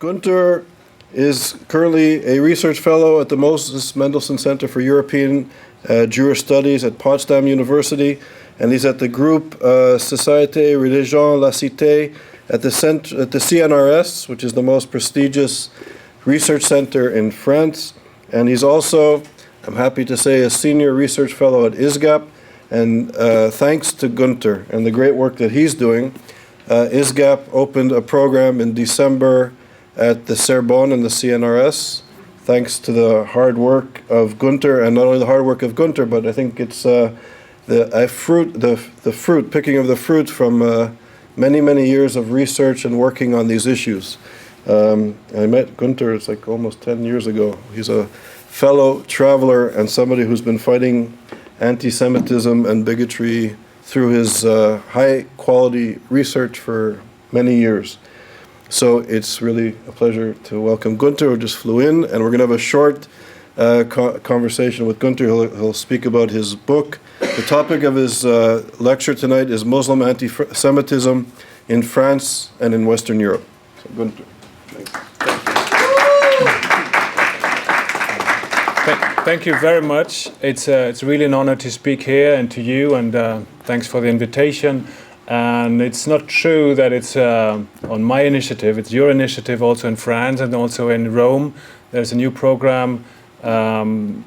Gunther is currently a research fellow at the Moses Mendelssohn Center for European Jewish Studies at Potsdam University, and he's at the group Société Religion La Cité at the CNRS, which is the most prestigious research center in France. And he's also, I'm happy to say, a senior research fellow at ISGAP. And thanks to Gunther and the great work that he's doing, ISGAP opened a program in December at the Sorbonne and the CNRS, thanks to the hard work of Gunther, and not only the hard work of Gunther, but I think it's picking of the fruit from many, many years of research and working on these issues. I met Gunther, it's like almost 10 years ago. He's a fellow traveler and somebody who's been fighting anti-Semitism and bigotry through his high-quality research for many years. So it's really a pleasure to welcome Gunther, who just flew in, and we're going to have a short conversation with Gunther. He'll speak about his book. The topic of his lecture tonight is Muslim anti-Semitism in France and in Western Europe. So Gunther. Thank you very much. It's really an honor to speak here and to you, and thanks for the invitation. And it's not true that it's on my initiative. It's your initiative also in France and also in Rome. There's a new program in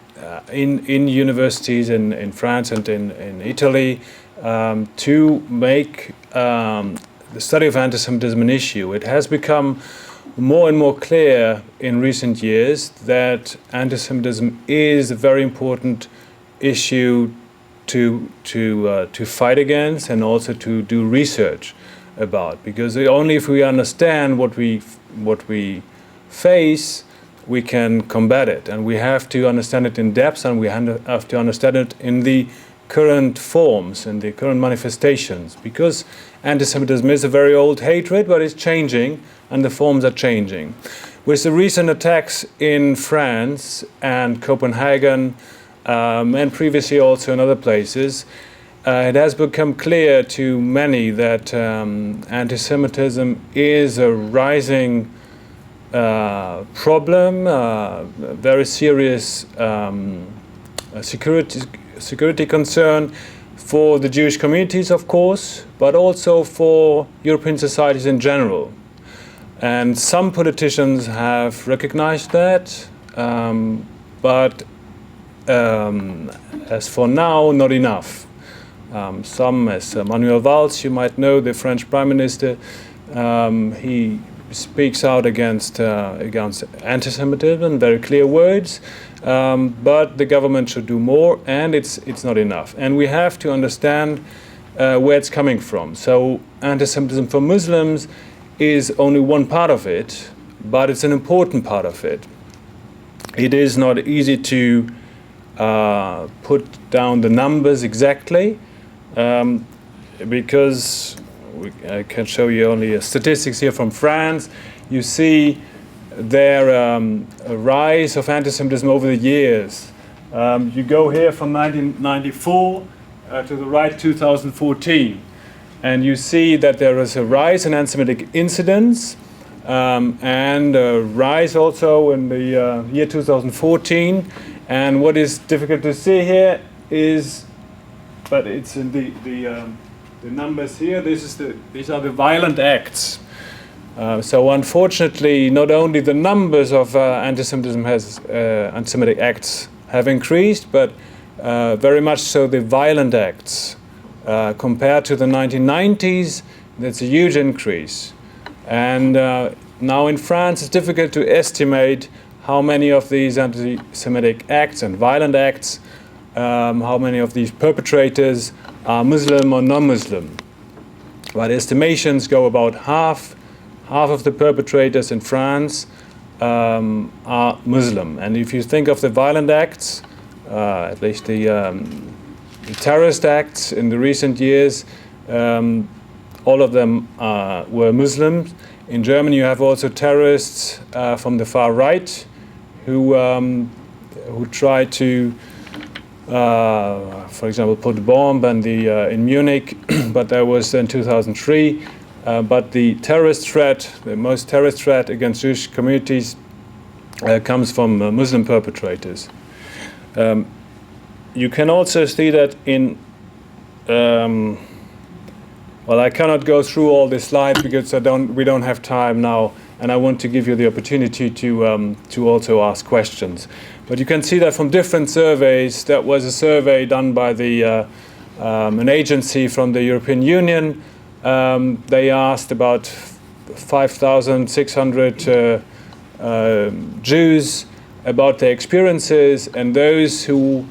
universities in France and in Italy to make the study of anti-Semitism an issue. It has become more and more clear in recent years that anti-Semitism is a very important issue to fight against and also to do research about, because only if we understand what we face, we can combat it, and we have to understand it in depth, and we have to understand it in the current forms and the current manifestations, because anti-Semitism is a very old hatred, but it's changing and the forms are changing. With the recent attacks in France and Copenhagen, and previously also in other places, it has become clear to many that anti-Semitism is a rising problem, a very serious security concern for the Jewish communities, of course, but also for European societies in general. And some politicians have recognized that, but as for now, not enough. Some, as Manuel Valls, you might know, the French Prime Minister, he speaks out against anti-Semitism in very clear words, but the government should do more, and it's not enough. And we have to understand where it's coming from. So anti-Semitism for Muslims is only one part of it, but it's an important part of it. It is not easy to put down the numbers exactly, because I can show you only statistics here from France. You see there a rise of anti-Semitism over the years. You go here from 1994 to the right, 2014, and you see that there is a rise in anti-Semitic incidents, and a rise also in the year 2014. And what is difficult to see here is, but it's in the numbers here. These are the violent acts. So unfortunately, not only the numbers of anti-Semitic acts have increased, but very much so the violent acts. Compared to the 1990s, that's a huge increase. And now in France, it's difficult to estimate how many of these anti-Semitic acts and violent acts, how many of these perpetrators are Muslim or non-Muslim. But estimations go about half of the perpetrators in France are Muslim. And if you think of the violent acts, at least the terrorist acts in the recent years, all of them were Muslims. In Germany, you have also terrorists from the far right who tried to, for example, put a bomb in Munich, but that was in 2003. but the terrorist threat, the most terrorist threat against Jewish communities comes from Muslim perpetrators. You can also see that in, well, I cannot go through all the slides because we don't have time now, and I want to give you the opportunity to also ask questions. But you can see that from different surveys. That was a survey done by an agency from the European Union. They asked about 5,600 Jews about their experiences, and those who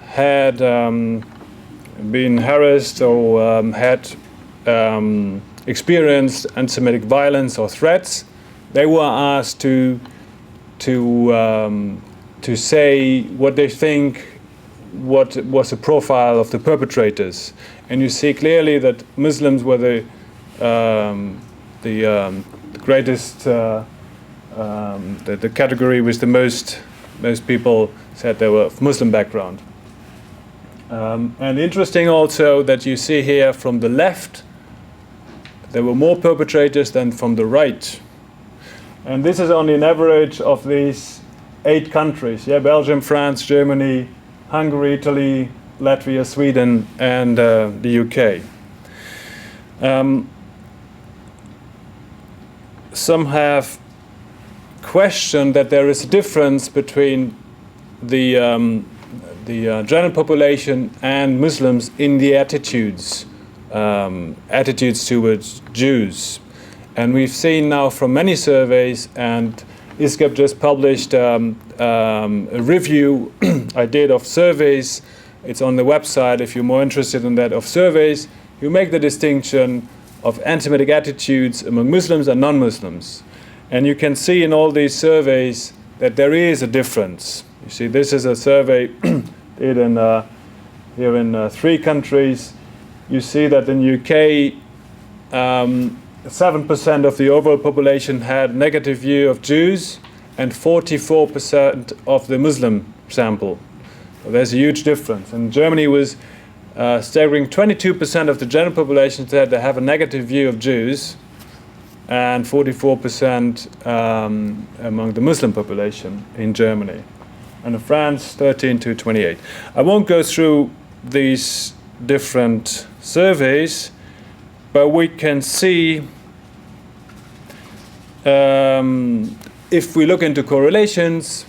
had been harassed or had experienced anti-Semitic violence or threats, they were asked to say what they think, what was the profile of the perpetrators. And you see clearly that Muslims were the greatest, the category with the most people said they were of Muslim background. And interesting also that you see here from the left, there were more perpetrators than from the right. And this is only an average of these 8 countries, Belgium, France, Germany, Hungary, Italy, Latvia, Sweden, and the UK. Some have questioned that there is a difference between the general population and Muslims in the attitudes towards Jews. And we've seen now from many surveys, and ISGAP just published a review I did of surveys. It's on the website if you're more interested in that, of surveys who make the distinction of anti-Semitic attitudes among Muslims and non-Muslims. And you can see in all these surveys that there is a difference. You see, this is a survey did here in 3 countries. You see that in UK, 7% of the overall population had negative view of Jews, and 44% of the Muslim sample. So there's a huge difference. And Germany was staggering 22% of the general population said they have a negative view of Jews, and 44% among the Muslim population in Germany. And in France, 13 to 28. I won't go through these different surveys, but we can see, if we look into correlations,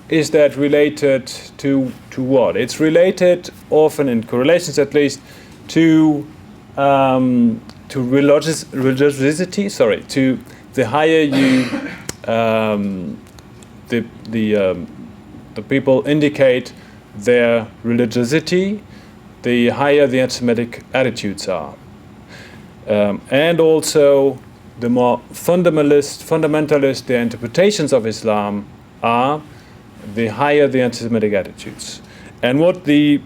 is that related to what? It's related often, in correlations at least, to religiosity. To the higher you, the people indicate their religiosity, the higher the anti-Semitic attitudes are. And also, the more fundamentalist the interpretations of Islam are, the higher the anti-Semitic attitudes. And what these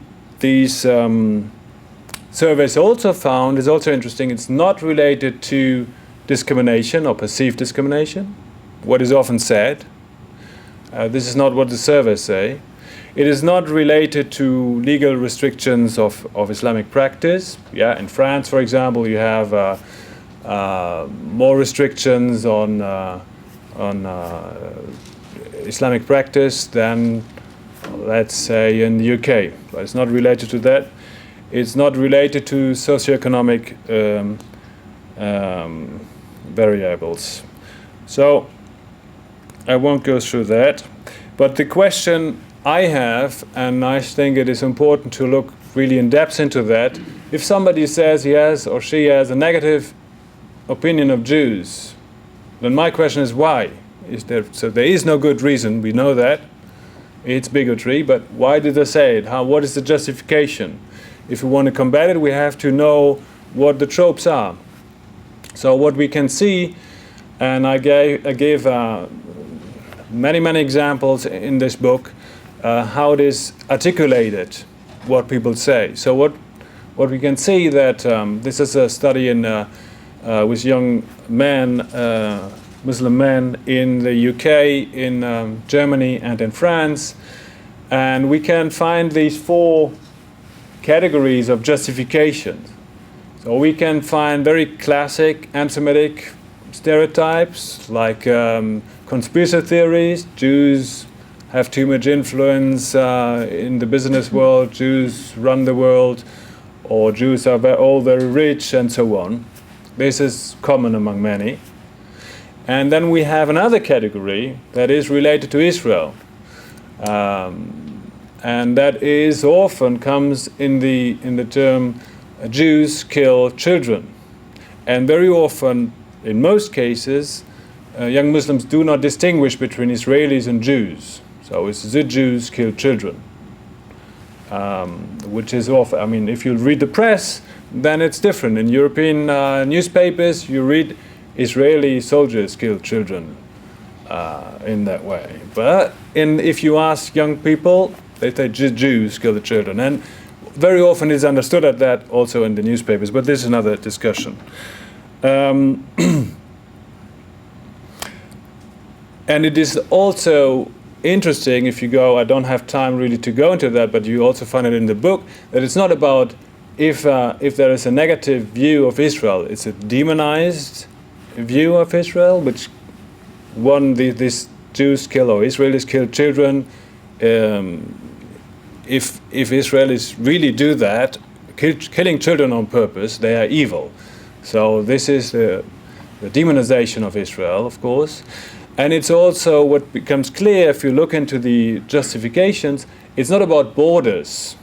surveys also found is also interesting. It's not related to discrimination or perceived discrimination, what is often said. This is not what the surveys say. It is not related to legal restrictions of Islamic practice. In France, for example, you have more restrictions on Islamic practice than, let's say, in the UK. But it's not related to that. It's not related to socioeconomic variables. So I won't go through that. But the question I have, and I think it is important to look really in depth into that, if somebody says he has or she has a negative opinion of Jews, then my question is why? So there is no good reason, we know that. It's bigotry, but why did they say it? What is the justification? If we want to combat it, we have to know what the tropes are. So what we can see, and I gave many examples in this book, how it is articulated, what people say. So what we can see that this is a study with young men, Muslim men in the UK, in Germany, and in France, and we can find these 4 categories of justification. So So we can find very classic anti-Semitic stereotypes like conspiracy theories. Jews have too much influence in the business world, Jews run the world, or Jews are all very rich, and so on. This is common among many. And then we have another category that is related to Israel. And that is often comes in the term Jews kill children. And very often, in most cases, young Muslims do not distinguish between Israelis and Jews. So it's the Jews kill children, which is often, I mean, if you read the press, then it's different. In European newspapers, you read Israeli soldiers kill children in that way. But if you ask young people, they say Jews kill the children. And very often it's understood at that also in the newspapers, but this is another discussion. And it is also interesting, if you go, I don't have time really to go into that, but you also find it in the book, that it's not about if there is a negative view of Israel, it's a demonized view of Israel, which these Jews kill or Israelis kill children. If Israelis really do that, killing children on purpose, they are evil. So this is the demonization of Israel, of course. And it's also what becomes clear if you look into the justifications, it's not about borders.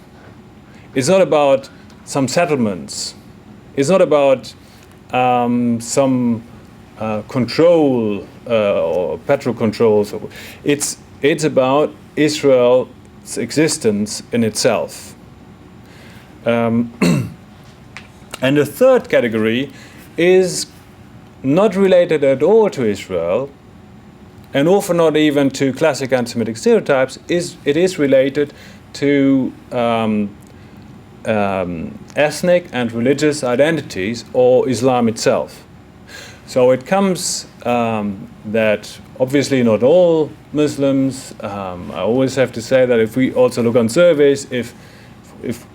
It's not about some settlements. It's not about some control or petrol controls. It's about Israel's existence in itself. And the third category is not related at all to Israel, and often not even to classic anti-Semitic stereotypes. It is related to ethnic and religious identities or Islam itself. So it comes that obviously not all Muslims, I always have to say that if we also look on surveys, if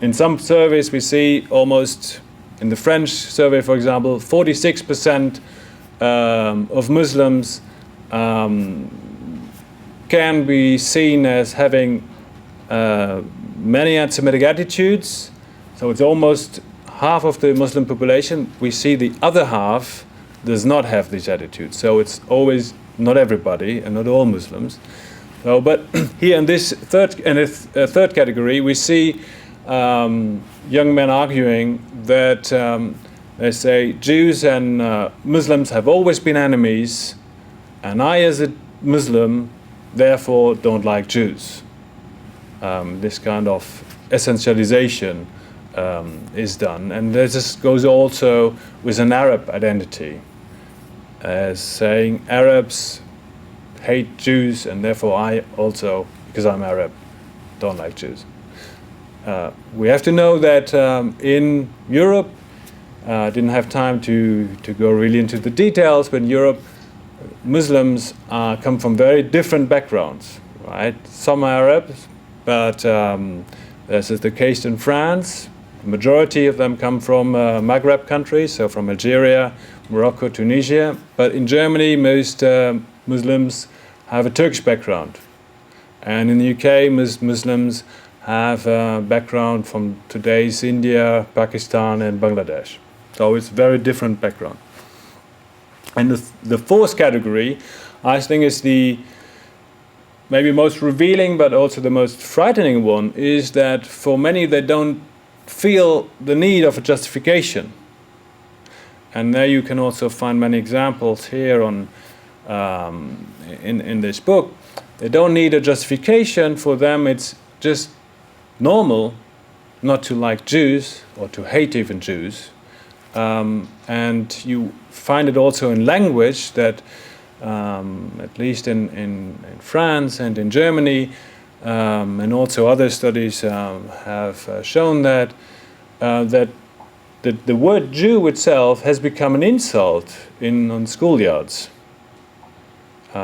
in some surveys we see almost, in the French survey for example, 46% of Muslims can be seen as having many anti-Semitic attitudes. So it's almost half of the Muslim population. We see the other half does not have these attitudes. So it's always not everybody and not all Muslims. So, but here in this third category, we see young men arguing that they say Jews and Muslims have always been enemies, and I, as a Muslim, therefore don't like Jews. This kind of essentialization is done, and this goes also with an Arab identity, as saying Arabs hate Jews, and therefore I also, because I'm Arab, don't like Jews. We have to know that in Europe, didn't have time to go really into the details, but in Europe, Muslims come from very different backgrounds, right? Some are Arabs, but this is the case in France. The majority of them come from Maghreb countries, so from Algeria, Morocco, Tunisia. But in Germany, most Muslims have a Turkish background. And in the UK, Muslims have a background from today's India, Pakistan, and Bangladesh. So it's very different background. And the fourth category, I think, is the maybe most revealing but also the most frightening one, is that for many they don't feel the need of a justification. And there you can also find many examples here on in this book. They don't need a justification. For them it's just normal not to like Jews or to hate even Jews. And you find it also in language that at least in France and in Germany, and also other studies have shown that the word Jew itself has become an insult on schoolyards.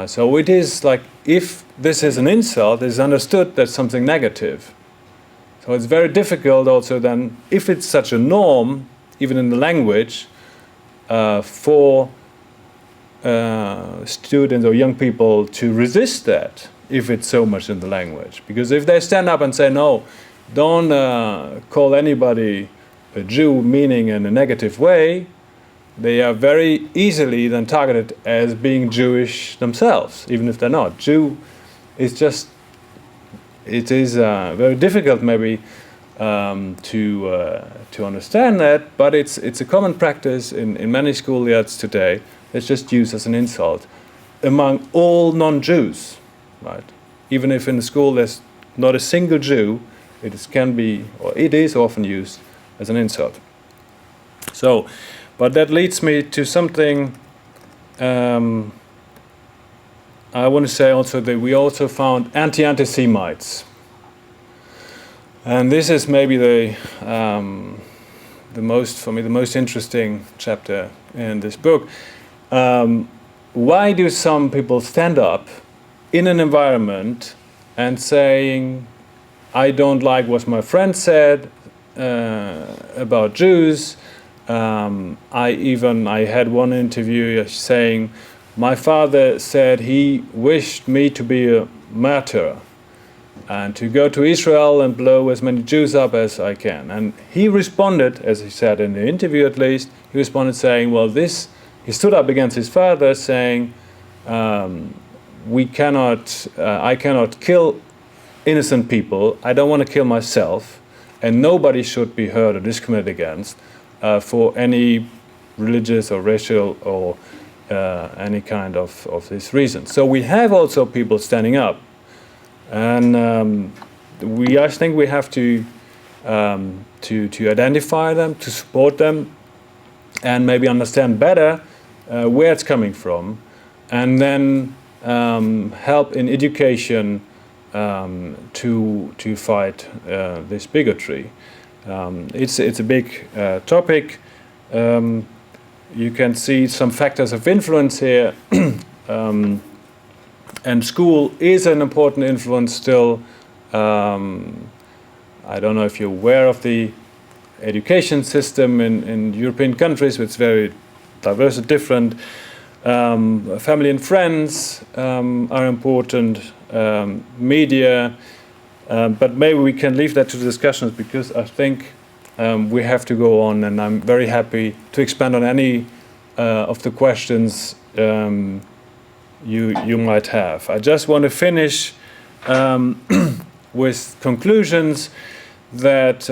So it is like, if this is an insult, it's understood that's something negative. So it's very difficult also then, if it's such a norm, even in the language, for students or young people to resist that if it's so much in the language. Because if they stand up and say, no, don't call anybody a Jew, meaning in a negative way, they are very easily then targeted as being Jewish themselves, even if they're not. Jew is just, it is very difficult maybe to understand that, but it's a common practice in many schoolyards today. It's just used as an insult among all non-Jews, right? Even if in the school there's not a single Jew, it is often used as an insult. So, but that leads me to something I want to say also, that we also found anti-Semites. And this is maybe the most interesting chapter in this book. Why do some people stand up in an environment and saying, I don't like what my friend said about Jews? I had one interview saying, my father said he wished me to be a martyr and to go to Israel and blow as many Jews up as I can. And he responded, as he said in the interview at least, he responded saying, well, he stood up against his father saying, I cannot kill innocent people, I don't want to kill myself, and nobody should be hurt or discriminated against for any religious or racial or any kind of this reason. So we have also people standing up, and I think we have to identify them, to support them, and maybe understand better where it's coming from, and then help in education to fight this bigotry. It's a big topic. You can see some factors of influence here, and school is an important influence still. I don't know if you're aware of the education system in European countries, which is very diverse and different. Family and friends are important, media, but maybe we can leave that to the discussions, because I think we have to go on, and I'm very happy to expand on any of the questions you might have. I just want to finish with conclusions that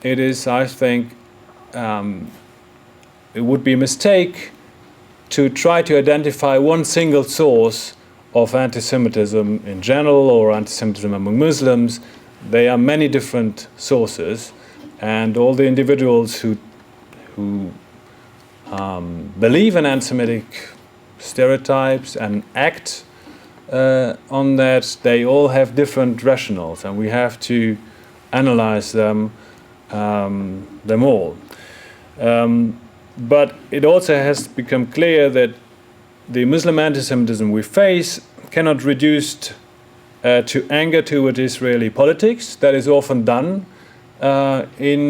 it is, I think, it would be a mistake to try to identify one single source of anti-Semitism in general or anti-Semitism among Muslims. There are many different sources, and all the individuals who believe in anti-Semitic stereotypes and act on that, they all have different rationales, and we have to analyze them all. But it also has become clear that the Muslim anti-Semitism we face cannot reduce to anger toward Israeli politics. That is often done in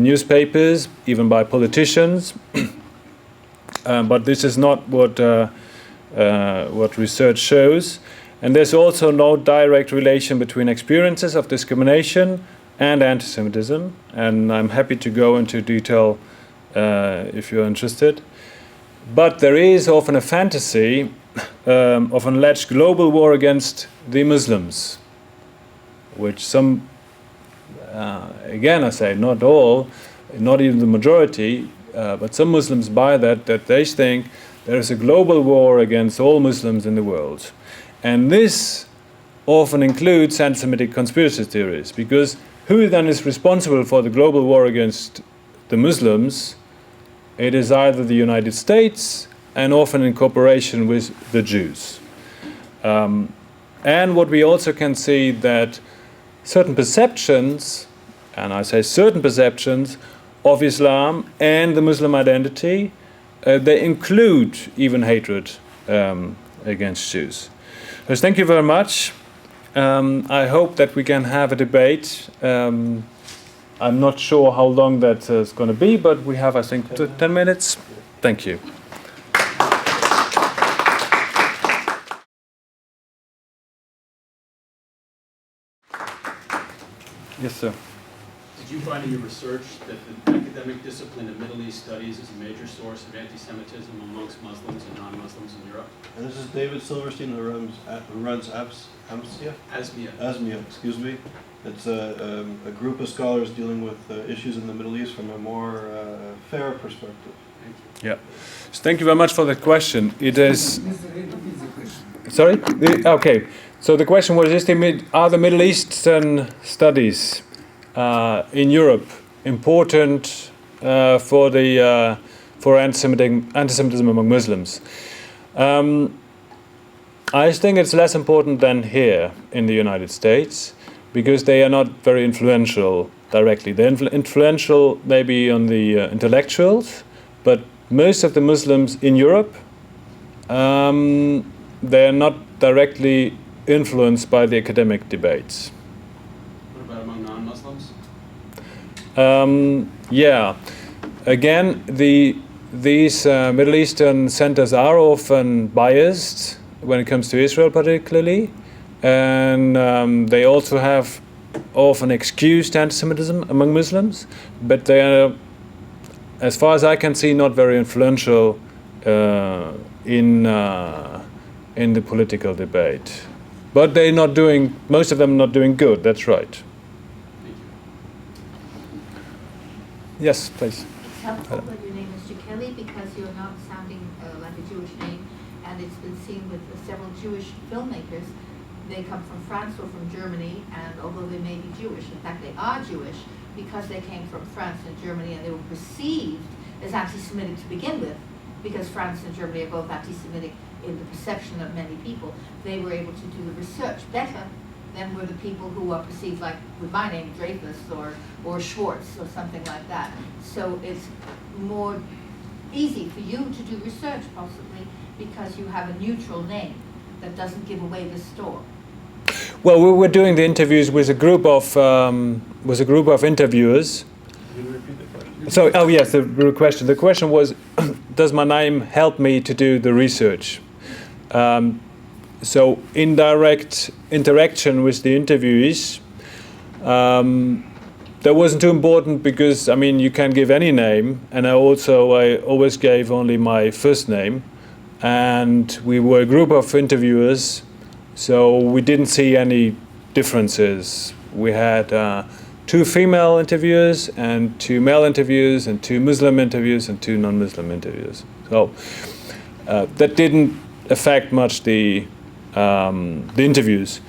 newspapers, even by politicians. But this is not what research shows. And there's also no direct relation between experiences of discrimination and anti-Semitism. And I'm happy to go into detail if you're interested. But there is often a fantasy of an alleged global war against the Muslims, which some, again I say, not all, not even the majority, but some Muslims buy that they think there is a global war against all Muslims in the world. And this often includes anti-Semitic conspiracy theories, because who then is responsible for the global war against the Muslims? It is either the United States, and often in cooperation with the Jews. And what we also can see, that certain perceptions, and I say certain perceptions, of Islam and the Muslim identity, they include even hatred against Jews. So thank you very much. I hope that we can have a debate I'm not sure how long that is going to be, but we have, I think, 10 minutes. Thank you. Yes, sir. Did you find in your research that the academic discipline of Middle East studies is a major source of anti-Semitism amongst Muslims and non-Muslims in Europe? And this is David Silverstein, who runs ASMIA? ASMIA, excuse me. It's a group of scholars dealing with issues in the Middle East from a more fair perspective. Thank you. Yeah. So thank you very much for that question. It is... Sorry? Okay. So the question was, are the Middle Eastern studies in Europe important for anti-Semitism among Muslims? I think it's less important than here in the United States, because they are not very influential directly. They're influential maybe on the intellectuals, but most of the Muslims in Europe, they are not directly influenced by the academic debates. What about among non-Muslims? Yeah. Again, these Middle Eastern centers are often biased when it comes to Israel particularly, and they also have often excused anti-Semitism among Muslims, but they are, as far as I can see, not very influential in the political debate. But they're not doing, most of them not doing good, that's right. Thank you. Yes, please. It's helpful that your name is Jikeli because you're not sounding like a Jewish name, and it's been seen with several Jewish filmmakers. They come from France or from Germany, and although they may be Jewish, in fact they are Jewish because they came from France and Germany, and they were perceived as anti-Semitic to begin with, because France and Germany are both anti-Semitic in the perception of many people. They were able to do the research better than were the people who are perceived like, with my name, Dreyfus or Schwartz or something like that. So it's more easy for you to do research possibly because you have a neutral name that doesn't give away the store. Well, we were doing the interviews with a group of interviewers. Can you repeat the question? So, oh yes, the question. The question was, does my name help me to do the research? So, indirect interaction with the interviewees, that wasn't too important because, I mean, you can give any name, and I always gave only my first name, and we were a group of interviewers, so we didn't see any differences. We had 2 female interviewers and 2 male interviewers and 2 Muslim interviewers and 2 non-Muslim interviewers. So that didn't affect much the interviews.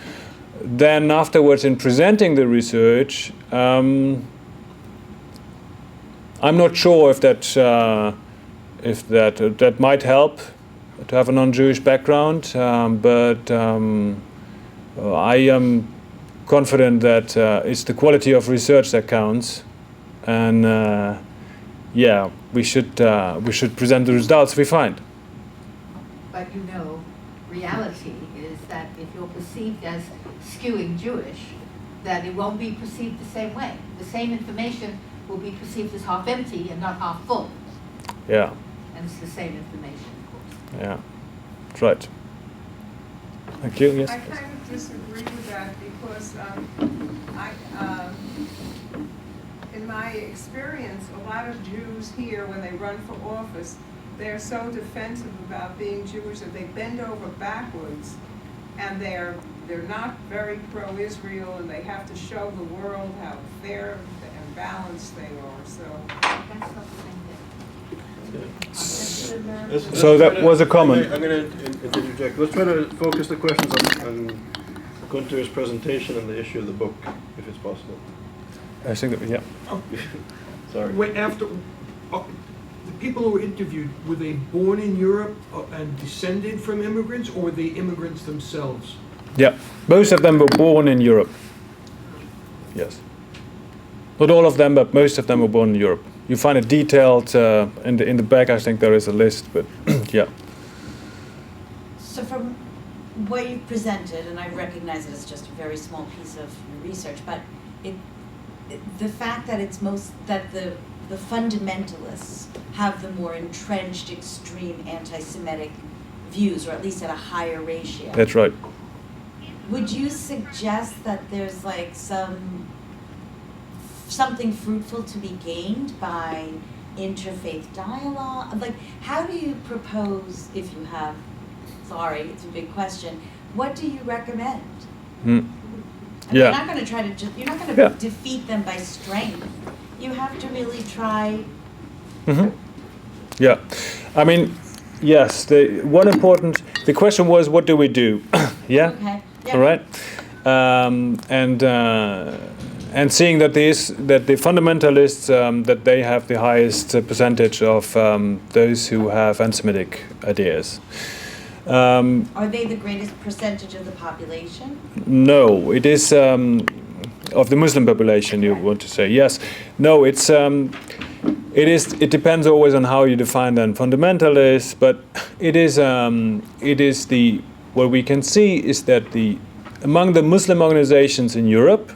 Then afterwards, in presenting the research, I'm not sure if that might help to have a non-Jewish background, but I am confident that it's the quality of research that counts, and yeah, we should present the results we find. But you know, reality is that if you're perceived as skewing Jewish, that it won't be perceived the same way. The same information will be perceived as half empty and not half full. Yeah. And it's the same information, of course. Yeah, that's right. Thank you. Yes. I kind of disagree with that because in my experience, a lot of Jews here, when they run for office, they're so defensive about being Jewish that they bend over backwards, and they're not very pro-Israel, and they have to show the world how fair and balanced they are. So That's not the same thing. So that was a comment. I'm going to interject. Let's try to focus the questions on Gunther's presentation and the issue of the book, if it's possible. I think that, yeah. Sorry. Wait, after the people who were interviewed, were they born in Europe and descended from immigrants, or were they immigrants themselves? Yeah, most of them were born in Europe. Yes. Not all of them, but most of them were born in Europe. You find it detailed in the back. I think there is a list, but yeah. So from what you've presented, and I recognize that it's just a very small piece of your research, but the fact that it's the fundamentalists have the more entrenched extreme anti-Semitic views, or at least at a higher ratio. That's right. Would you suggest that there's like something fruitful to be gained by interfaith dialogue? Like, how do you propose, if you have, sorry, it's a big question, what do you recommend? Mm. I mean, Yeah. you're not going to try to, you're not going to Yeah. defeat them by strength. You have to really try. Yeah, I mean, yes. The question was, what do we do? Yeah. Okay. Yeah. All right. And seeing that the fundamentalists that they have the highest percentage of those who have anti-Semitic ideas. Are they the greatest percentage of the population? No, it is of the Muslim population. You want to say yes? No, it is. It depends always on how you define them fundamentalists, but it is the what we can see is that among the Muslim organizations in Europe,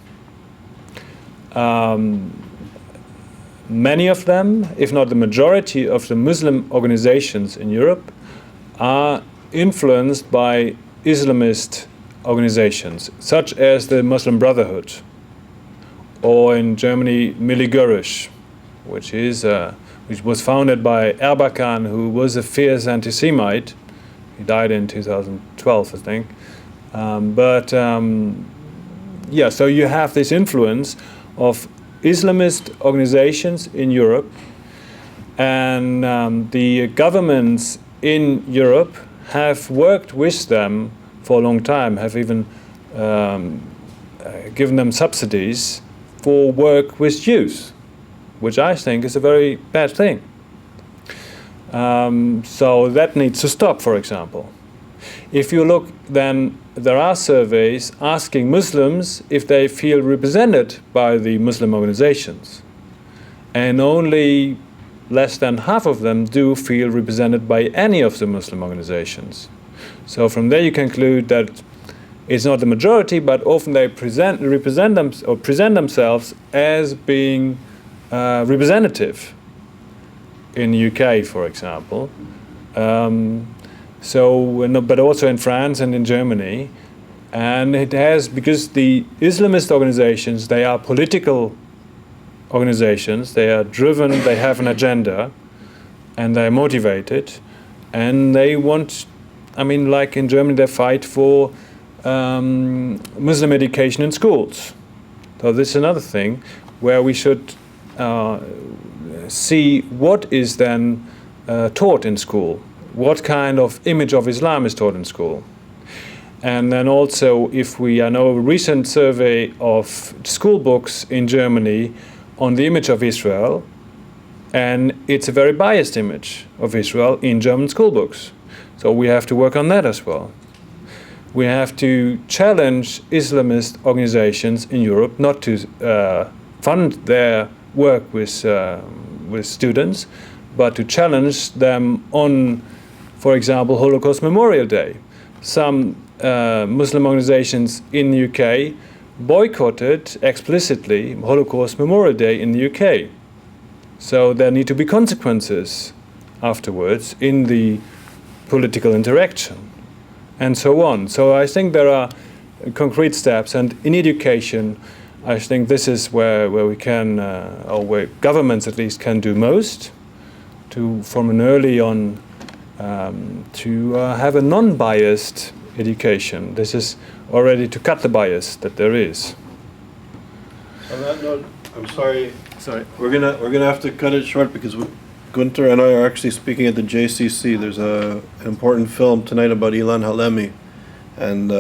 many of them, if not the majority of the Muslim organizations in Europe, are influenced by Islamist organizations, such as the Muslim Brotherhood, or in Germany, Milli-Görüş, which was founded by Erbakan, who was a fierce anti-Semite. He died in 2012, I think. So you have this influence of Islamist organizations in Europe, and the governments in Europe have worked with them for a long time, have even given them subsidies for work with Jews, which I think is a very bad thing. So that needs to stop, for example. If you look, then there are surveys asking Muslims if they feel represented by the Muslim organizations. And only less than half of them do feel represented by any of the Muslim organizations. So from there you conclude that it's not the majority, but often they present themselves as being representative in the UK, for example. But also in France and in Germany. And it has, because the Islamist organizations, they are political organizations, they are driven, they have an agenda, and they're motivated, and they want, like in Germany, they fight for Muslim education in schools. So this is another thing where we should see what is then taught in school. What kind of image of Islam is taught in school? And then also, I know a recent survey of school books in Germany on the image of Israel, and it's a very biased image of Israel in German school books. So we have to work on that as well. We have to challenge Islamist organizations in Europe not to fund their work with students, but to challenge them on, for example, Holocaust Memorial Day. Some Muslim organizations in the UK boycotted explicitly Holocaust Memorial Day in the UK. So there need to be consequences afterwards in the political interaction, and so on. So I think there are concrete steps, and in education, I think this is where we can, or where governments at least can do most, from an early on, to have a non-biased education. This is already to cut the bias that there is. On that note, I'm sorry. We're gonna have to cut it short because Gunther and I are actually speaking at the JCC. There's an important film tonight about Ilan Halemi and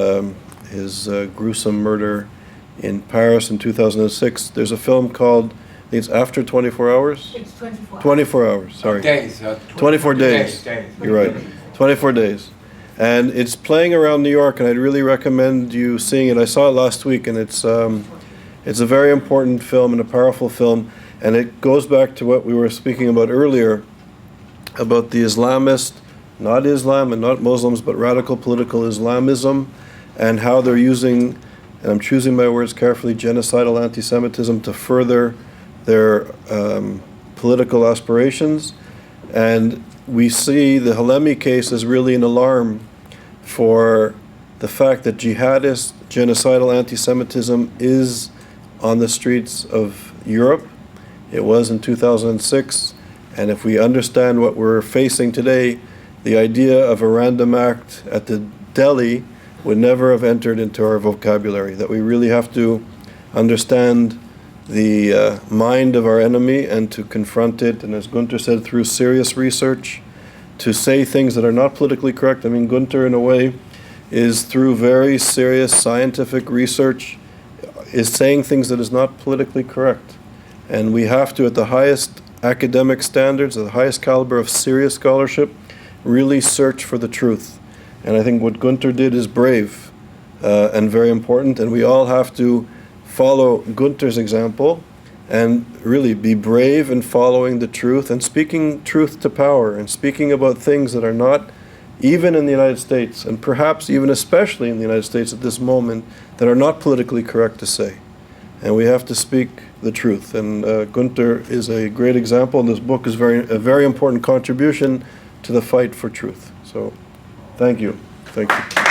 his gruesome murder in Paris in 2006. There's a film called, I think it's After 24 Hours? It's 24. 24 hours, sorry. Days. 24 days. You're right. 24 days. And it's playing around New York, and I'd really recommend you seeing it. I saw it last week, and it's a very important film and a powerful film. And it goes back to what we were speaking about earlier, about the Islamist, not Islam and not Muslims, but radical political Islamism, and how they're using and I'm choosing my words carefully, genocidal anti-Semitism to further their political aspirations. And we see the Halemi case as really an alarm for the fact that jihadist, genocidal anti-Semitism is on the streets of Europe. It was in 2006, and if we understand what we're facing today, the idea of a random act at the deli would never have entered into our vocabulary, that we really have to understand the mind of our enemy and to confront it, and as Gunther said, through serious research, to say things that are not politically correct. I mean, Gunther, in a way, is through very serious scientific research, is saying things that is not politically correct. And we have to, at the highest academic standards, at the highest caliber of serious scholarship, really search for the truth. And I think what Gunther did is brave and very important, and we all have to follow Gunther's example and really be brave in following the truth and speaking truth to power and speaking about things that are not, even in the United States, and perhaps even especially in the United States at this moment, that are not politically correct to say. And we have to speak the truth. And Gunther is a great example, and this book is a very important contribution to the fight for truth. So, thank you. Thank you.